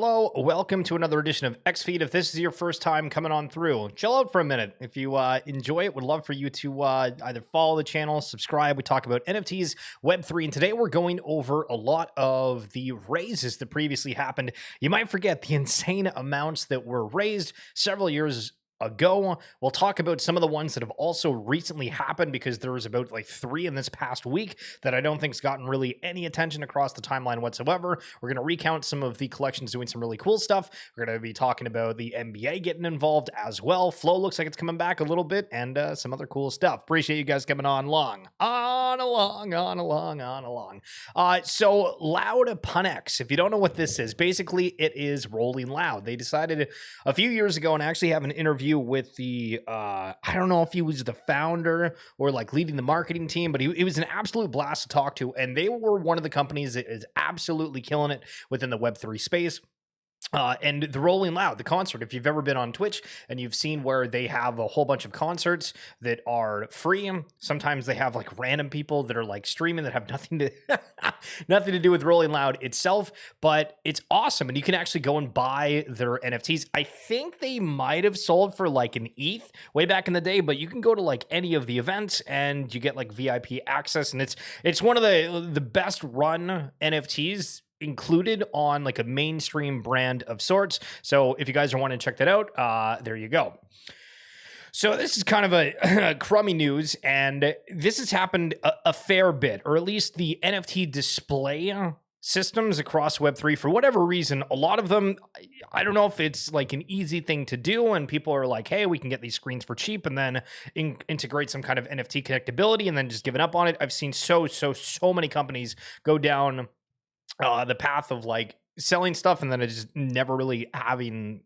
Hello, welcome to another edition of XFeed. If this is your first time coming on through, chill out for a minute. If you enjoy it, would love for you to either follow the channel, subscribe. We talk about NFTs, Web3, and today we're going over a lot of the raises that previously happened. You might forget the insane amounts that were raised several years ago. We'll talk about some of the ones that have also recently happened because there was about like 3 in this past week that I don't think's gotten really any attention across the timeline whatsoever. We're going to recount some of the collections doing some really cool stuff. We're going to be talking about the NBA getting involved as well. Flow looks like it's coming back a little bit, and some other cool stuff. Appreciate you guys coming on along. So Loud Punex, if you don't know what this is, basically it is Rolling Loud. They decided a few years ago, and I actually have an interview with the I don't know if he was the founder or like leading the marketing team, but it was an absolute blast to talk to, and they were one of the companies that is absolutely killing it within the Web3 space. And the Rolling Loud, the concert, if you've ever been on Twitch and you've seen where they have a whole bunch of concerts that are free, sometimes they have like random people that are like streaming that have nothing to nothing to do with Rolling Loud itself, but it's awesome. And you can actually go and buy their NFTs. I think they might have sold for like an ETH way back in the day, but you can go to like any of the events and you get like VIP access. And it's one of the best run NFTs included on like a mainstream brand of sorts. So if you guys are wanting to check that out, there you go. So this is kind of a crummy news, and this has happened a fair bit, or at least the NFT display systems across Web3, for whatever reason, a lot of them, I don't know if it's like an easy thing to do and people are like, hey, we can get these screens for cheap and then integrate some kind of NFT connectability and then just giving up on it. I've seen so many companies go down the path of like selling stuff and then it just never really having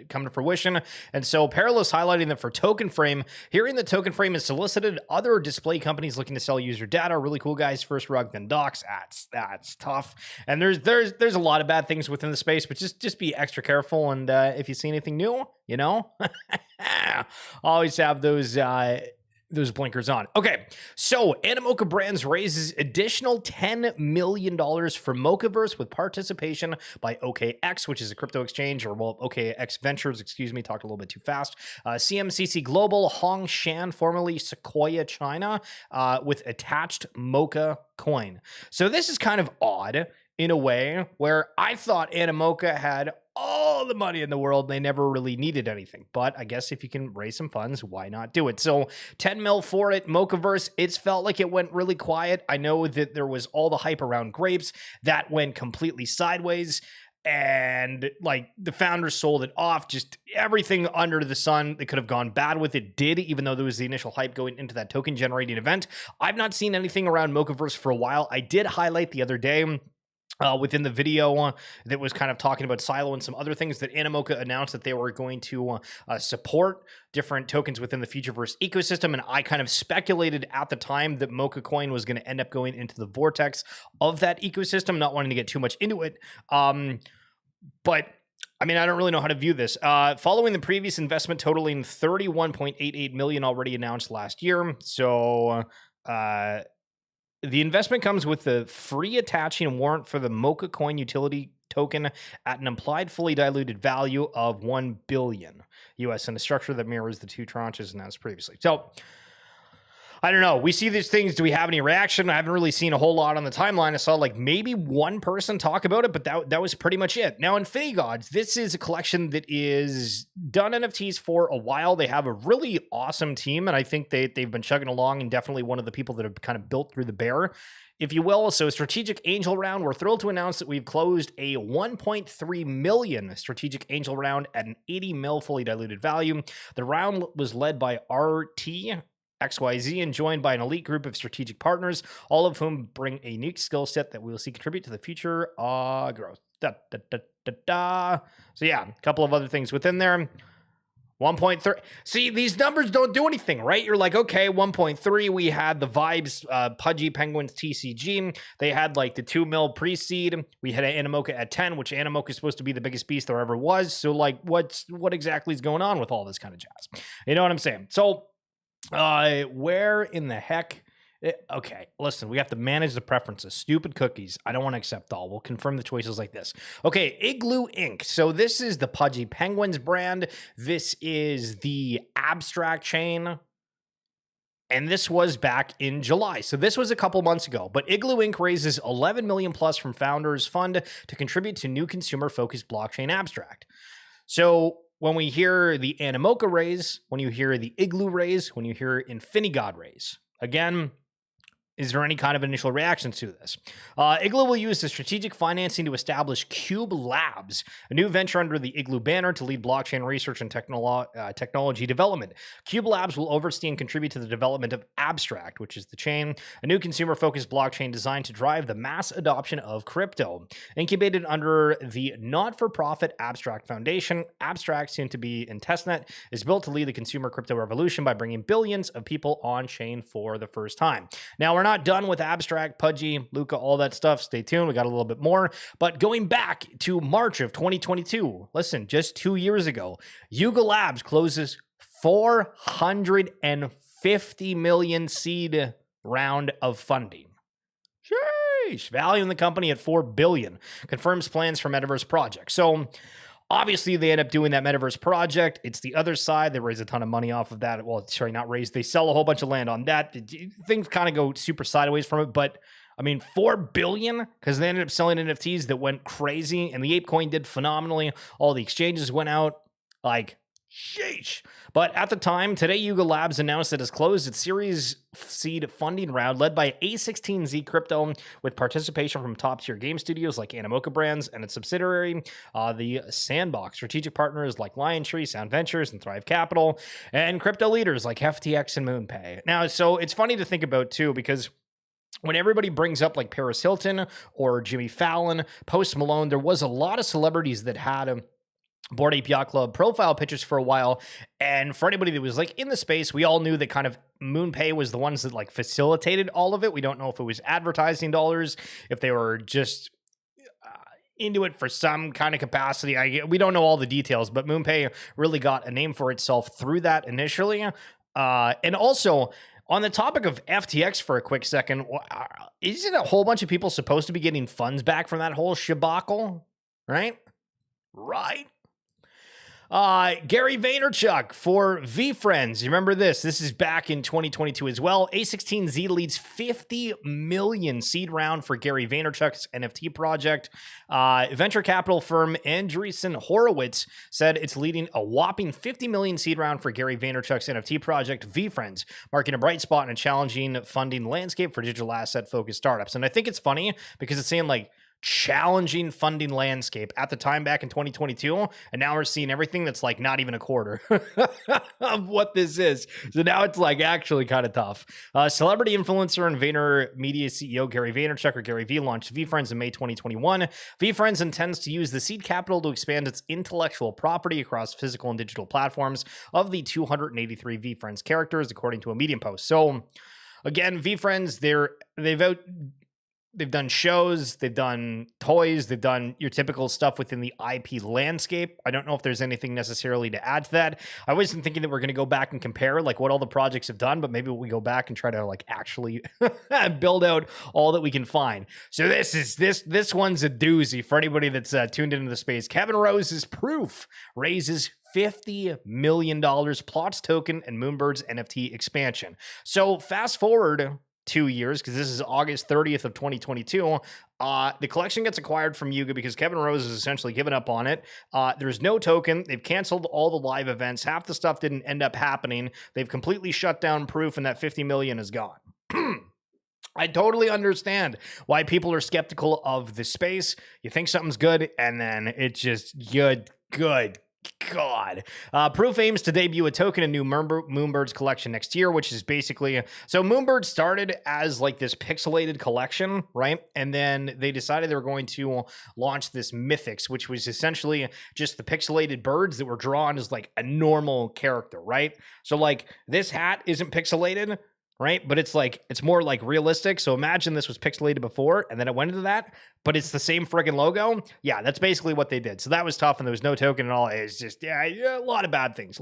come to fruition. And so Parallel is highlighting that for Token Frame, hearing that Token Frame has solicited other display companies looking to sell user data. Really cool guys. First rug, then docs. That's tough. And there's a lot of bad things within the space, but just be extra careful. And if you see anything new, you know, always have those blinkers on. Okay, so Animoca Brands raises additional $10 million for Mochaverse with participation by OKX, which is a crypto exchange, or well, OKX Ventures, excuse me, talked a little bit too fast. CMCC Global, Hongshan, formerly Sequoia China, with attached Mocha coin. So this is kind of odd in a way where I thought Animoca had all the money in the world. They never really needed anything, but I guess if you can raise some funds, why not do it? So 10 mil for it. Mochaverse, it's felt like it went really quiet. I know that there was all the hype around grapes that went completely sideways, and like the founders sold it off. Just everything under the sun that could have gone bad with it did, even though there was the initial hype going into that token generating event. I've not seen anything around Mochaverse for a while. I did highlight the other day within the video that was kind of talking about Silo and some other things, that Animoca announced that they were going to support different tokens within the Futureverse ecosystem. And I kind of speculated at the time that Mocha Coin was going to end up going into the vortex of that ecosystem, not wanting to get too much into it. But I mean, I don't really know how to view this. Following the previous investment totaling $31.88 million already announced last year. So, the investment comes with the free attaching warrant for the Mocha Coin utility token at an implied fully diluted value of $1 billion US in a structure that mirrors the 2 tranches announced previously. So I don't know. We see these things. Do we have any reaction? I haven't really seen a whole lot on the timeline. I saw like maybe one person talk about it, but that was pretty much it. Now, Infinity Gods, this is a collection that is done NFTs for a while. They have a really awesome team, and I think they've been chugging along, and definitely one of the people that have kind of built through the bear, if you will. So Strategic Angel Round, we're thrilled to announce that we've closed a 1.3 million Strategic Angel Round at an 80 mil fully diluted value. The round was led by RT XYZ and joined by an elite group of strategic partners, all of whom bring a unique skill set that we will see contribute to the future growth. So yeah, a couple of other things within there. 1.3. See, these numbers don't do anything, right? You're like, okay, 1.3. We had the Vibes, Pudgy Penguins TCG. They had like the 2 mil pre-seed. We had Animoca at 10, which Animoca is supposed to be the biggest beast there ever was. So like, what exactly is going on with all this kind of jazz? You know what I'm saying? So where in the heck Okay, listen, we have to manage the preferences. Stupid cookies. I don't want to accept all. We'll confirm the choices like this. Okay, Igloo Inc. So this is the Pudgy Penguins brand. This is the Abstract chain. And this was back in July. So this was a couple months ago. But Igloo Inc. raises 11 million plus from Founders Fund to contribute to new consumer-focused blockchain Abstract. So when we hear the Animoca raise, when you hear the Igloo raise, when you hear InfiniGod raise, again, is there any kind of initial reactions to this? Igloo will use the strategic financing to establish Cube Labs, a new venture under the Igloo banner to lead blockchain research and technology development. Cube Labs will oversee and contribute to the development of Abstract, which is the chain, a new consumer-focused blockchain designed to drive the mass adoption of crypto. Incubated under the not-for-profit Abstract Foundation, Abstract, soon to be in testnet, is built to lead the consumer crypto revolution by bringing billions of people on-chain for the first time. Now, we're not done with Abstract, Pudgy, Luca, all that stuff. Stay tuned. We got a little bit more. But going back to March of 2022, listen, just 2 years ago, Yuga Labs closes 450 million seed round of funding. Sheesh. Valuing the company at $4 billion. Confirms plans for Metaverse project. So obviously, they end up doing that Metaverse project. It's the other side. They raise a ton of money off of that. Well, sorry, not raise. They sell a whole bunch of land on that. Things kind of go super sideways from it. But, I mean, $4 billion, because they ended up selling NFTs that went crazy. And the ApeCoin did phenomenally. All the exchanges went out. Like, sheesh. But at the time, today, Yuga Labs announced that it's closed its Series seed funding round led by A16Z Crypto with participation from top-tier game studios like Animoca Brands and its subsidiary, the Sandbox. Strategic partners like Liontree, Sound Ventures, and Thrive Capital, and crypto leaders like FTX and MoonPay. Now, so it's funny to think about, too, because when everybody brings up like Paris Hilton or Jimmy Fallon, Post Malone, there was a lot of celebrities that had Bored Ape Yacht Club profile pictures for a while. And for anybody that was like in the space, we all knew that kind of MoonPay was the ones that like facilitated all of it. We don't know if it was advertising dollars, if they were just into it for some kind of capacity. We don't know all the details, but MoonPay really got a name for itself through that initially. And also, on the topic of FTX for a quick second, isn't a whole bunch of people supposed to be getting funds back from that whole shabacle? Right? Gary Vaynerchuk for VeeFriends. You remember this? This is back in 2022 as well. A16Z leads 50 million seed round for Gary Vaynerchuk's NFT project. Venture capital firm Andreessen Horowitz said it's leading a whopping 50 million seed round for Gary Vaynerchuk's NFT project, VeeFriends, marking a bright spot in a challenging funding landscape for digital asset-focused startups. And I think it's funny because it's saying like, challenging funding landscape at the time back in 2022, and now we're seeing everything that's like not even a quarter of what this is. So now it's like actually kind of tough. Celebrity influencer and Vayner Media CEO Gary Vaynerchuk, or Gary V, launched VeeFriends in May 2021. VeeFriends intends to use the seed capital to expand its intellectual property across physical and digital platforms of the 283 VeeFriends characters, according to a Medium post. So again, VeeFriends, they've done shows, they've done toys, they've done your typical stuff within the IP landscape. I don't know if there's anything necessarily to add to that. I wasn't thinking that we're going to go back and compare like what all the projects have done, but maybe we go back and try to like actually build out all that we can find. So this one's a doozy for anybody that's tuned into the space. Kevin Rose's Proof raises $50 million, plots token, and Moonbird's NFT expansion. So fast forward 2 years, because this is August 30th of 2022. The collection gets acquired from Yuga because Kevin Rose has essentially given up on it. There's no token. They've canceled all the live events. Half the stuff didn't end up happening. They've completely shut down Proof, and that 50 million is gone. I totally understand why people are skeptical of the space. You think something's good, and then it's just good God. Proof aims to debut a token in new Moonbirds collection next year, which is basically... So Moonbird started as like this pixelated collection, right? And then they decided they were going to launch this Mythics, which was essentially just the pixelated birds that were drawn as like a normal character, right? So like this hat isn't pixelated. right? But it's like, it's more like realistic. So imagine this was pixelated before and then it went into that, but it's the same friggin' logo. Yeah, that's basically what they did. So that was tough, and there was no token at all. It's just, yeah, a lot of bad things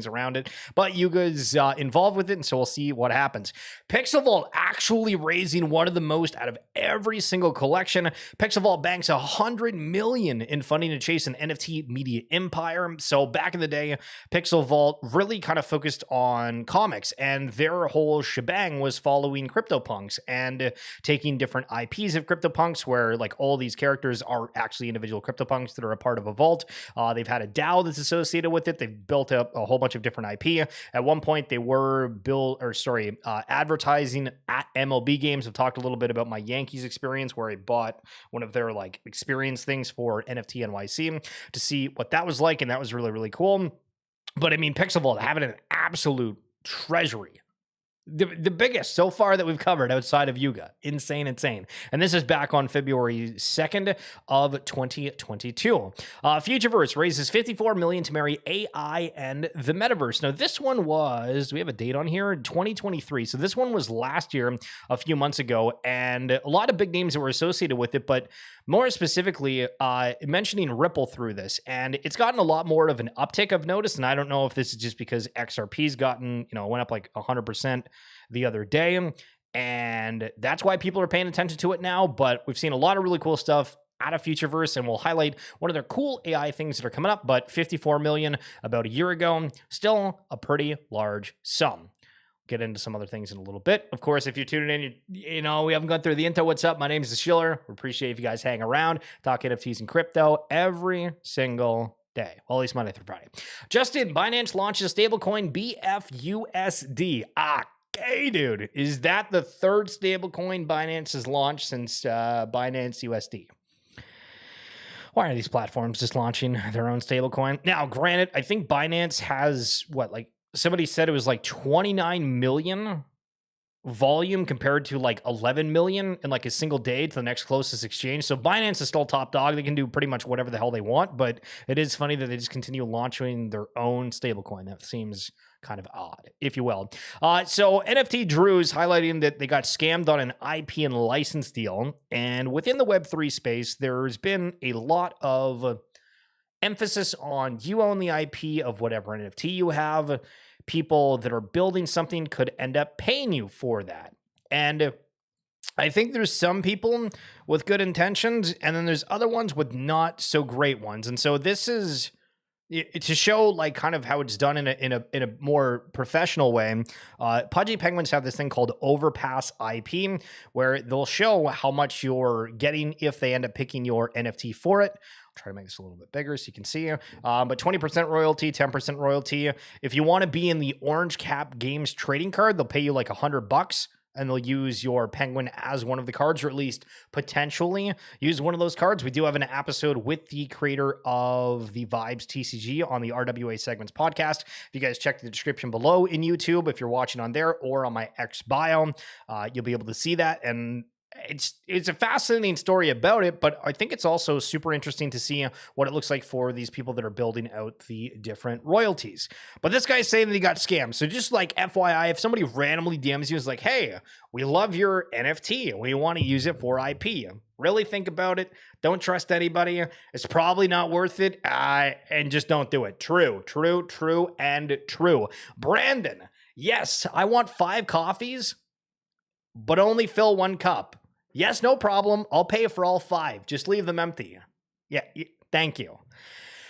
around it. But Yuga's involved with it, and so we'll see what happens. Pixel Vault actually raising one of the most out of every single collection. Pixel Vault banks $100 million in funding to chase an NFT media empire. So back in the day, Pixel Vault really kind of focused on comics, and their whole shebang was following CryptoPunks and taking different IPs of CryptoPunks, where like all these characters are actually individual CryptoPunks that are a part of a vault. They've had a DAO that's associated with it. They've built up a whole bunch of different IP. At one point, they were advertising at MLB games. I've talked a little bit about my Yankees experience, where I bought one of their like experience things for NFT NYC to see what that was like, and that was really, really cool. But I mean, Pixel Vault having an absolute treasury. The biggest so far that we've covered outside of Yuga. Insane. And this is back on February 2nd of 2022. Futureverse raises $54 million to marry AI and the metaverse. Now, this one was, do we have a date on here? 2023. So this one was last year, a few months ago, and a lot of big names that were associated with it, but more specifically, mentioning Ripple through this. And it's gotten a lot more of an uptick, I've noticed, and I don't know if this is just because XRP's gotten, went up like 100% the other day, and that's why people are paying attention to it now. But we've seen a lot of really cool stuff out of Futureverse, and we'll highlight one of their cool AI things that are coming up. But 54 million about a year ago, still a pretty large sum. Get into some other things in a little bit. Of course, if you're tuning in, we haven't gone through the intro. What's up? My name is Schiller. We appreciate if you guys hang around, talk NFTs and crypto every single day. Well, at least Monday through Friday. Justin, Binance launches stablecoin BFUSD. Okay, dude. Is that the third stablecoin Binance has launched since Binance USD? Why are these platforms just launching their own stablecoin? Now, granted, I think Binance has somebody said it was like 29 million volume compared to like 11 million in like a single day to the next closest exchange. So Binance is still top dog. They can do pretty much whatever the hell they want, but it is funny that they just continue launching their own stablecoin. That seems kind of odd, if you will. So NFT Drew's highlighting that they got scammed on an IP and license deal. And within the Web3 space, there's been a lot of emphasis on you own the IP of whatever NFT you have. People that are building something could end up paying you for that. And I think there's some people with good intentions, and then there's other ones with not so great ones. And so this is to show like kind of how it's done in a more professional way. Pudgy Penguins have this thing called Overpass IP, where they'll show how much you're getting if they end up picking your NFT for it. I'll try to make this a little bit bigger so you can see. But 20% royalty, 10% royalty. If you want to be in the Orange Cap Games trading card, they'll pay you like $100. And they'll use your penguin as one of the cards, or at least potentially use one of those cards. We do have an episode with the creator of the Vibes TCG on the RWA Segments podcast. If you guys check the description below in YouTube, if you're watching on there or on my X bio, you'll be able to see that. And it's a fascinating story about it, but I think it's also super interesting to see what it looks like for these people that are building out the different royalties. But this guy's saying that he got scammed. So just like FYI, if somebody randomly DMs you, is like, hey, we love your NFT, we want to use it for IP. Really think about it. Don't trust anybody. It's probably not worth it. And just don't do it. True, and true. Brandon, yes, I want 5 coffees, but only fill 1 cup. Yes, no problem. I'll pay for all 5. Just leave them empty. Yeah, thank you.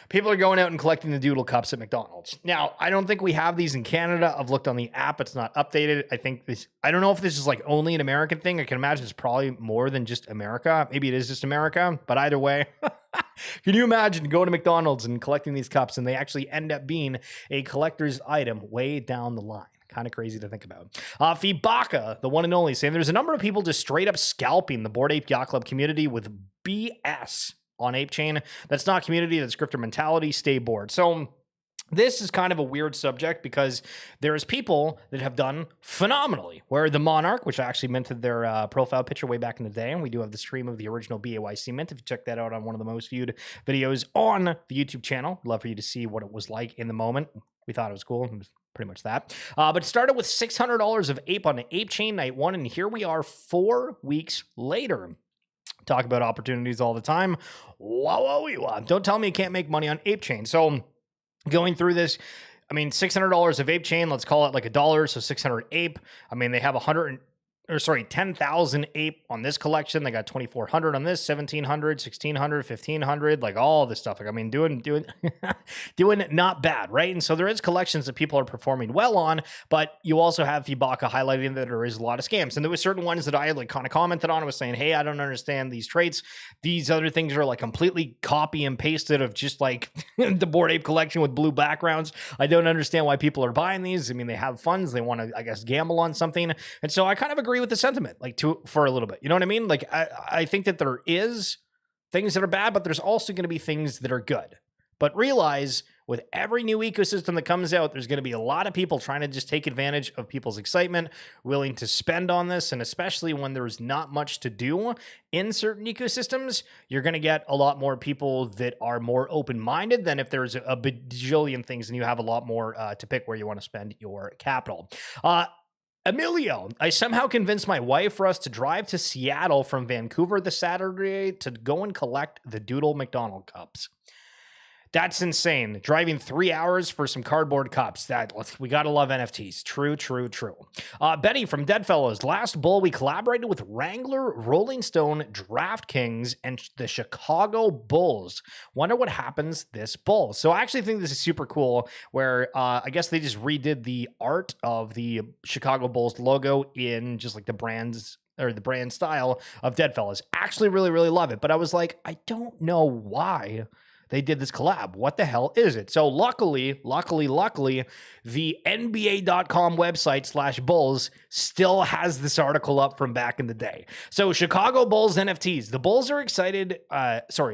People are going out and collecting the doodle cups at McDonald's. Now, I don't think we have these in Canada. I've looked on the app. It's not updated. I don't know if this is like only an American thing. I can imagine it's probably more than just America. Maybe it is just America, but either way, can you imagine going to McDonald's and collecting these cups and they actually end up being a collector's item way down the line? Kind of crazy to think about. Fibaka, the one and only, saying there's a number of people just straight up scalping the Bored Ape Yacht Club community with BS on Ape Chain. That's not community, that's grifter mentality. Stay bored. So this is kind of a weird subject because there's people that have done phenomenally. Where the Monarch, which I actually minted their profile picture way back in the day, and we do have the stream of the original BAYC mint. If you check that out on one of the most viewed videos on the YouTube channel, I'd love for you to see what it was like in the moment. We thought it was cool. It was pretty much that. But it started with $600 of ape on the ape chain night one, and here we are 4 weeks later. Talk about opportunities all the time. Wow. Don't tell me you can't make money on ape chain. So going through this, I mean, $600 of ape chain, let's call it like $1, so 600 ape. I mean, they have 10,000 ape on this collection. They got 2,400 on this, 1,700, 1,600, 1,500, like all this stuff. Like, I mean, doing doing not bad, right? And so there is collections that people are performing well on, but you also have Fibaka highlighting that there is a lot of scams. And there were certain ones that I had like kind of commented on. I was saying, hey, I don't understand these traits. These other things are like completely copy and pasted of just like the Bored Ape collection with blue backgrounds. I don't understand why people are buying these. I mean, they have funds. They want to, I guess, gamble on something. And so I kind of agree with the sentiment, like for a little bit, you know what I mean? Like I think that there is things that are bad, but there's also going to be things that are good. But realize with every new ecosystem that comes out, there's going to be a lot of people trying to just take advantage of people's excitement, willing to spend on this. And especially when there's not much to do in certain ecosystems, you're going to get a lot more people that are more open-minded than if there's a bajillion things and you have a lot more to pick where you want to spend your capital. Emilio, I somehow convinced my wife for us to drive to Seattle from Vancouver this Saturday to go and collect the Doodle McDonald cups. That's insane. Driving 3 hours for some cardboard cups. We gotta love NFTs. True. Betty from Deadfellows. Last bull, we collaborated with Wrangler, Rolling Stone, DraftKings, and the Chicago Bulls. Wonder what happens this bull. So I actually think this is super cool, where I guess they just redid the art of the Chicago Bulls logo in just like the brands or the brand style of Deadfellows. Actually really love it. But I was like, I don't know why they did this collab. What the hell is it? So luckily, the NBA.com website /Bulls still has this article up from back in the day. So Chicago Bulls NFTs. The Bulls are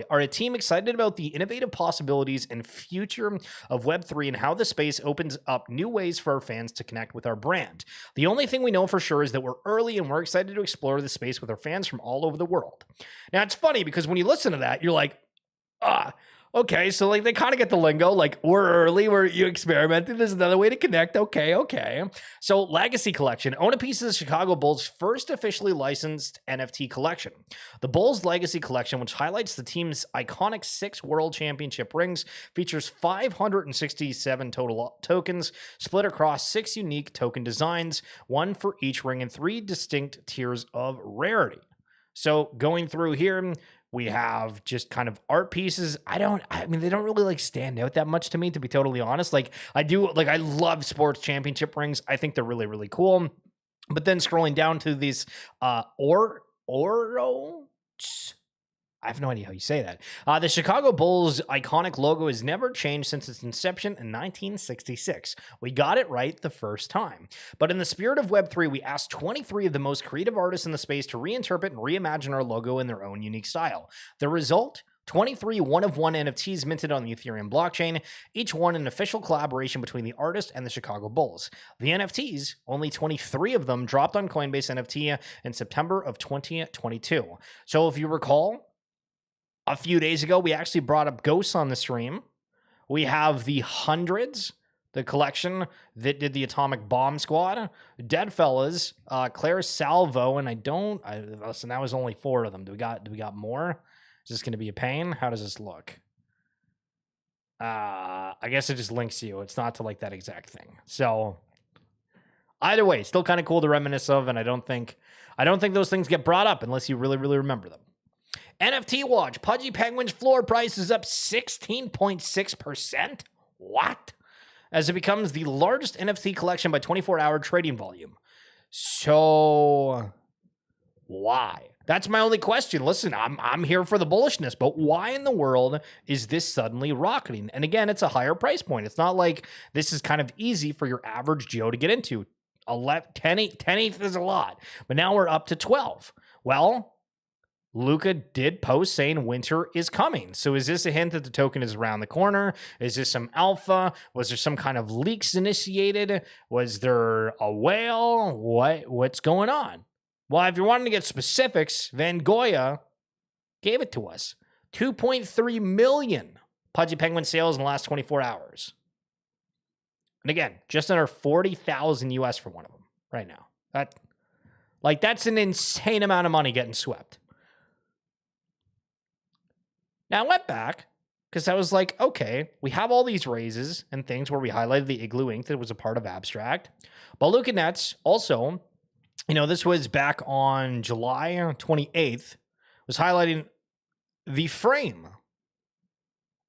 are a team excited about the innovative possibilities and future of Web3 and how the space opens up new ways for our fans to connect with our brand. The only thing we know for sure is that we're early and we're excited to explore the space with our fans from all over the world. Now, it's funny because when you listen to that, you're like, okay, so like they kind of get the lingo, like we're early, you experimenting. There's another way to connect. Okay. So Legacy Collection. Own a piece of the Chicago Bulls' first officially licensed NFT collection. The Bulls Legacy Collection, which highlights the team's iconic 6 World Championship rings, features 567 total tokens split across 6 unique token designs, 1 for each ring and 3 distinct tiers of rarity. So going through here, we have just kind of art pieces. I mean, they don't really like stand out that much to me, to be totally honest. Like I love sports championship rings. I think they're really cool. But then scrolling down to these Oro. I have no idea how you say that. The Chicago Bulls iconic logo has never changed since its inception in 1966. We got it right the first time. But in the spirit of Web3, we asked 23 of the most creative artists in the space to reinterpret and reimagine our logo in their own unique style. The result? 23 one-of-one NFTs minted on the Ethereum blockchain, each one an official collaboration between the artist and the Chicago Bulls. The NFTs, only 23 of them, dropped on Coinbase NFT in September of 2022. So if you recall, a few days ago, we actually brought up Ghosts on the stream. We have the Hundreds, the collection that did the Atomic Bomb Squad, Deadfellas, Claire Salvo, and listen, that was only 4 of them. Do we got more? Is this going to be a pain? How does this look? I guess it just links you. It's not to like that exact thing. So either way, still kind of cool to reminisce of, and I don't think those things get brought up unless you really remember them. NFT Watch. Pudgy Penguin's floor price is up 16.6%. What? As it becomes the largest NFT collection by 24-hour trading volume. So why? That's my only question. Listen, I'm here for the bullishness, but why in the world is this suddenly rocketing? And again, it's a higher price point. It's not like this is kind of easy for your average Joe to get into. 10 ETH is a lot, but now we're up to 12. Well, Luca did post saying winter is coming. So is this a hint that the token is around the corner? Is this some alpha? Was there some kind of leaks initiated? Was there a whale? What's going on? Well, if you're wanting to get specifics, Van Goya gave it to us. 2.3 million Pudgy Penguin sales in the last 24 hours. And again, just under 40,000 US for one of them right now. That's an insane amount of money getting swept. Now I went back because I was like, okay, we have all these raises and things where we highlighted the Igloo ink that was a part of Abstract. But Luca Nets also, this was back on July 28th, was highlighting the Frame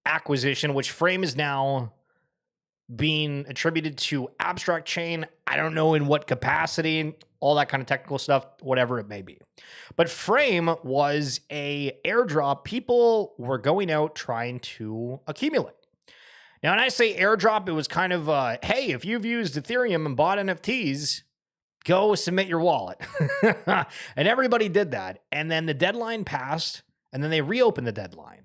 acquisition, which Frame is now being attributed to Abstract Chain. I don't know in what capacity, all that kind of technical stuff, whatever it may be. But Frame was a airdrop people were going out trying to accumulate. Now, when I say airdrop, it was kind of, hey, if you've used Ethereum and bought NFTs, go submit your wallet. And everybody did that. And then the deadline passed, and then they reopened the deadline.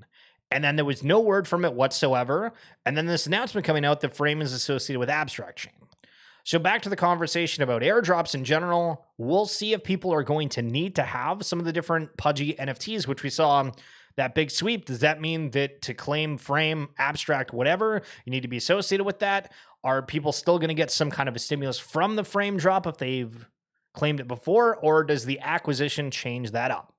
And then there was no word from it whatsoever. And then this announcement coming out that Frame is associated with Abstract Chain. So back to the conversation about airdrops in general, we'll see if people are going to need to have some of the different pudgy NFTs, which we saw that big sweep. Does that mean that to claim Frame, Abstract, whatever, you need to be associated with that? Are people still going to get some kind of a stimulus from the Frame drop if they've claimed it before? Or does the acquisition change that up?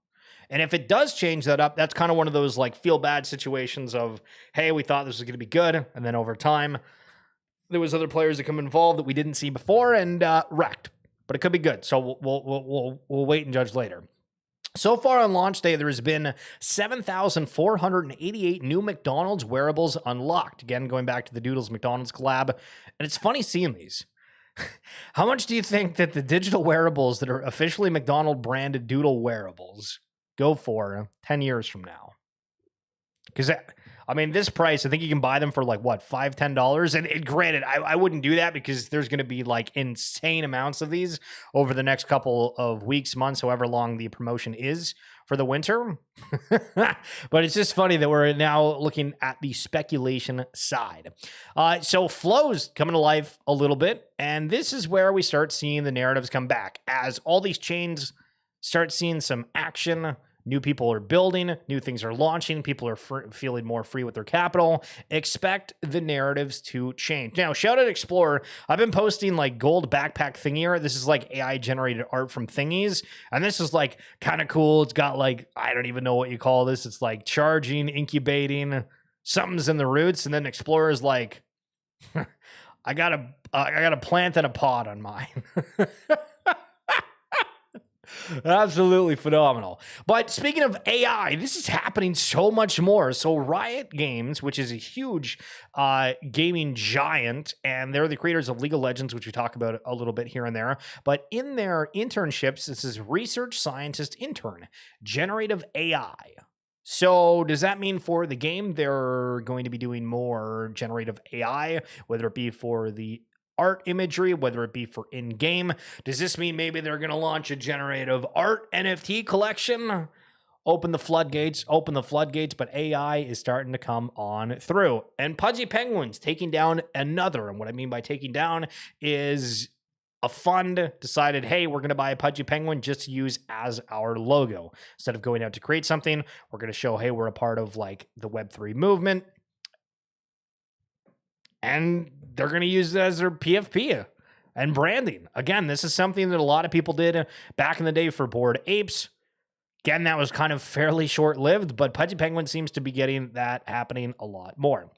And if it does change that up, that's kind of one of those like feel bad situations of, hey, we thought this was going to be good. And then over time, there was other players that come involved that we didn't see before and wrecked. But it could be good. So we'll wait and judge later. So far on launch day, there has been 7,488 new McDonald's wearables unlocked. Again, going back to the Doodles McDonald's collab. And it's funny seeing these. How much do you think that the digital wearables that are officially McDonald branded Doodle wearables go for 10 years from now? Because this price, I think you can buy them for like what, $5, $10. And granted, I wouldn't do that because there's going to be like insane amounts of these over the next couple of weeks, months, however long the promotion is for the winter. But it's just funny that we're now looking at the speculation side. So Flow's coming to life a little bit. And this is where we start seeing the narratives come back as all these chains start seeing some action. New people are building, new things are launching, people are feeling more free with their capital. Expect the narratives to change. Now, shout out Explorer. I've been posting like gold backpack thingier. This is like AI generated art from thingies. And this is like kind of cool. It's got like, I don't even know what you call this. It's like charging, incubating, something's in the roots. And then Explorer is like, I got a plant and a pot on mine. Absolutely phenomenal. But speaking of AI, this is happening so much more. So Riot Games, which is a huge gaming giant, and they're the creators of League of Legends, which we talk about a little bit here and there. But in their internships, this is research scientist intern, generative AI. So does that mean for the game, they're going to be doing more generative AI, whether it be for the art imagery, whether it be for in-game? Does this mean maybe they're going to launch a generative art NFT collection? Open the floodgates, but AI is starting to come on through. And Pudgy Penguins taking down another. And what I mean by taking down is a fund decided, hey, we're going to buy a Pudgy Penguin just to use as our logo. Instead of going out to create something, we're going to show, hey, we're a part of like the Web3 movement. And they're going to use it as their PFP and branding. Again, this is something that a lot of people did back in the day for Bored Apes. Again, that was kind of fairly short-lived, but Pudgy Penguin seems to be getting that happening a lot more.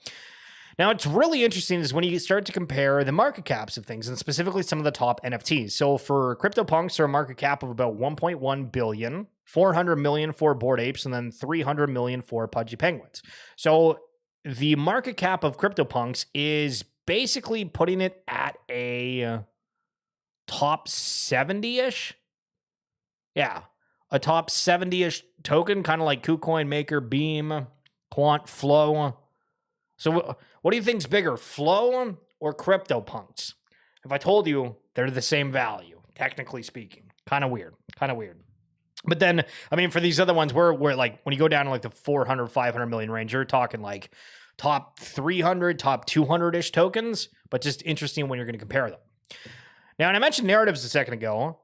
Now, what's really interesting is when you start to compare the market caps of things, and specifically some of the top NFTs. So for CryptoPunks, they're a market cap of about 1.1 billion, 400 million for Bored Apes, and then 300 million for Pudgy Penguins. So the market cap of CryptoPunks is basically putting it at a top 70-ish. Yeah, a top 70-ish token, kind of like KuCoin, Maker, Beam, Quant, Flow. So what do you think's bigger, Flow or CryptoPunks? If I told you they're the same value, technically speaking, kind of weird. But then, for these other ones, we're like, when you go down to like the 400, 500 million range, you're talking like top 300, top 200-ish tokens, but just interesting when you're going to compare them. Now, and I mentioned narratives a second ago.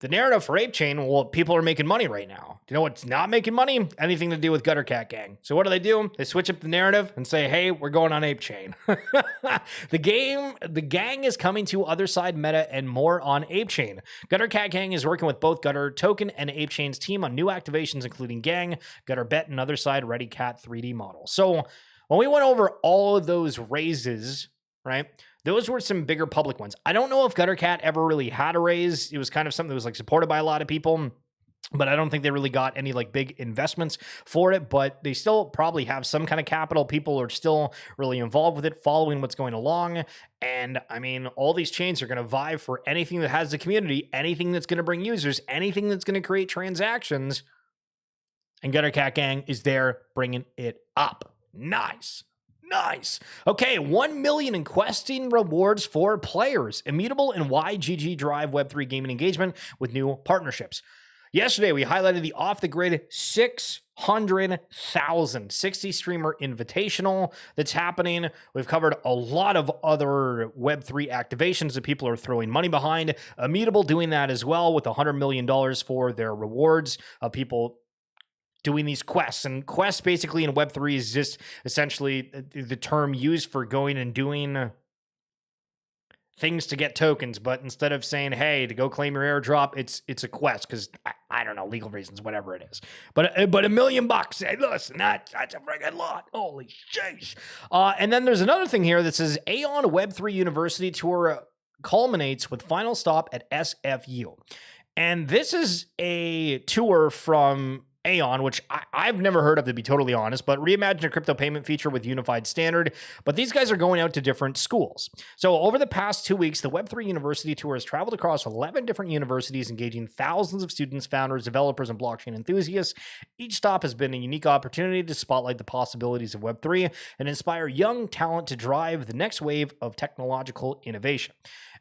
the narrative for Ape Chain, well, people are making money right now. Do you know what's not making money? Anything to do with Gutter Cat Gang. So what do? They switch up the narrative and say, hey, we're going on Ape Chain. The gang is coming to Other Side Meta and more on Ape Chain. Gutter Cat Gang is working with both Gutter Token and Ape Chain's team on new activations, including Gang, Gutter Bet, and Other Side Ready Cat 3D models. So when we went over all of those raises, right? Those were some bigger public ones. I don't know if Gutter Cat ever really had a raise. It was kind of something that was like supported by a lot of people, but I don't think they really got any like big investments for it, but they still probably have some kind of capital. People are still really involved with it, following what's going along. And I mean, all these chains are going to vie for anything that has the community, anything that's going to bring users, anything that's going to create transactions. And Gutter Cat Gang is there bringing it up. Nice. Okay, 1 million in questing rewards for players. Immutable and YGG drive Web3 gaming engagement with new partnerships. Yesterday, we highlighted the off-the-grid 600,000 60 streamer invitational that's happening. We've covered a lot of other Web3 activations that people are throwing money behind. Immutable doing that as well with $100 million for their rewards of people doing these quests. And quests basically in Web3 is just essentially the term used for going and doing things to get tokens. But instead of saying, hey, to go claim your airdrop, it's a quest because I don't know, legal reasons, whatever it is. But $1 million, hey, listen, that's a friggin' lot. Holy sheesh. And then there's another thing here that says Aeon Web3 University Tour culminates with final stop at SFU. And this is a tour from Aeon, which I've never heard of, to be totally honest, but reimagine a crypto payment feature with unified standard. But these guys are going out to different schools. So over the past 2 weeks, the Web3 University Tour has traveled across 11 different universities, engaging thousands of students, founders, developers, and blockchain enthusiasts. Each stop has been a unique opportunity to spotlight the possibilities of Web3 and inspire young talent to drive the next wave of technological innovation.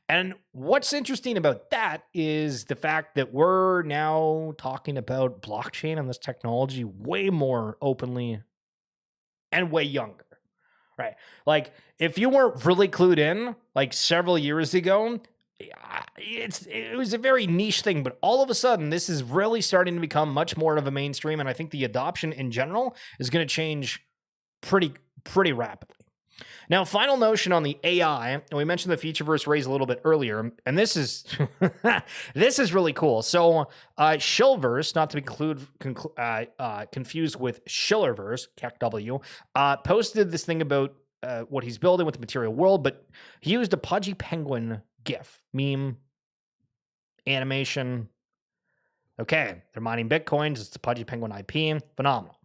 And what's interesting about that is the fact that we're now talking about blockchain and this technology way more openly and way younger, right? Like, if you weren't really clued in, like several years ago, it was a very niche thing, but all of a sudden, this is really starting to become much more of a mainstream, and I think the adoption in general is going to change pretty rapidly. Now, final notion on the AI, and we mentioned the Featureverse raise a little bit earlier, and this is this is really cool. So, Shillverse, not to be confused with Schillerverse, CACW, posted this thing about what he's building with the material world, but he used a Pudgy Penguin GIF, meme, animation. Okay, they're mining Bitcoins. It's the Pudgy Penguin IP. Phenomenal.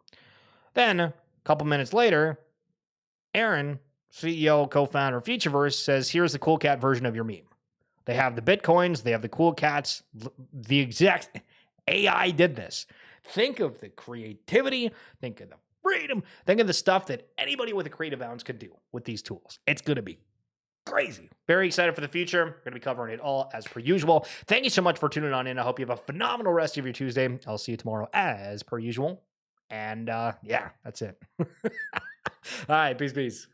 Then, a couple minutes later, Aaron, CEO, co-founder of Featureverse, says, here's the cool cat version of your meme. They have the Bitcoins, they have the cool cats, the exact AI did this. Think of the creativity, think of the freedom, think of the stuff that anybody with a creative ounce could do with these tools. It's going to be crazy. Very excited for the future. We're going to be covering it all as per usual. Thank you so much for tuning on in. I hope you have a phenomenal rest of your Tuesday. I'll see you tomorrow as per usual. And yeah, that's it. All right, peace.